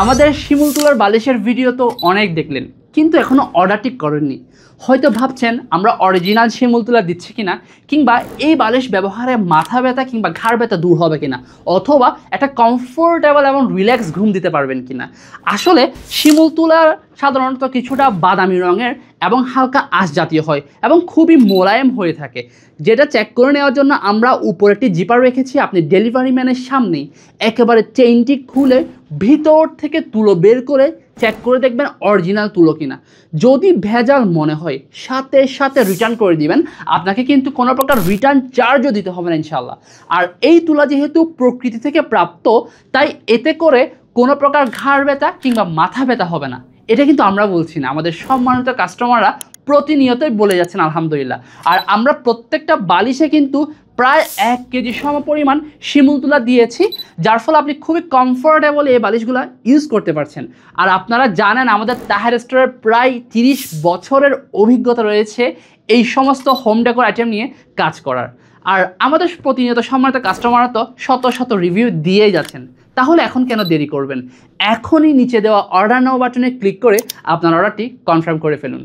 আমাদের শিমুল তুলার বালিশের ভিডিও তো অনেক দেখলেন, কিন্তু এখনও অর্ডারটি করেননি। হয়তো ভাবছেন আমরা অরিজিনাল শিমুল তুলা দিচ্ছি কিনা, কিংবা এই বালিশ ব্যবহারে মাথা ব্যথা কিংবা ঘাড় ব্যথা দূর হবে কিনা, অথবা একটা কমফোর্টেবল এবং রিল্যাক্স ঘুম দিতে পারবেন কিনা। আসলে শিমুল তুলা সাধারণত কিছুটা বাদামি রঙের এবং হালকা আঁশ জাতীয় হয় এবং খুবই মোলায়েম হয়ে থাকে, যেটা চেক করে নেওয়ার জন্য আমরা উপরে একটি জিপার রেখেছি। আপনি ডেলিভারি ম্যানের সামনেই একেবারে চেইনটি খুলে ভিতর থেকে তুলো বের করে চেক করে দেখবেন অরিজিনাল তুলো কিনা। যদি ভেজাল মনে হয় সাথে সাথে রিটার্ন করে দিবেন, আপনাকে কিন্তু কোনো প্রকার রিটার্ন চার্জও দিতে হবে না ইনশাল্লাহ। আর এই তুলা যেহেতু প্রকৃতি থেকে প্রাপ্ত, তাই এতে করে কোনো প্রকার ঘাড় ব্যথা কিংবা মাথা ব্যথা হবে না। এটা কিন্তু আমরা বলছি না, আমাদের সম্মানিত কাস্টমাররা প্রতিনিয়তই বলে যাচ্ছেন আলহামদুলিল্লাহ। আর আমরা প্রত্যেকটা বালিশে কিন্তু প্রায় 1 কেজি সম পরিমাণ শিমুল তুলা দিয়েছি, যার ফলে আপনি খুবই কমফোর্টেবল এই বালিশগুলো ইউজ করতে পারছেন। আর আপনারা জানেন আমাদের তাহের স্টোরের প্রায় 30 বছরের অভিজ্ঞতা রয়েছে এই সমস্ত হোম ডেকোর আইটেম নিয়ে কাজ করার। আর আমাদের প্রতিনিয়ত সম্মানিত কাস্টমাররা তো শত শত রিভিউ দিয়েই যাচ্ছেন। তাহলে এখন কেন দেরি করবেন? এখনই নিচে দেওয়া অর্ডার নাও বাটনে ক্লিক করে আপনার অর্ডারটি কনফার্ম করে ফেলুন।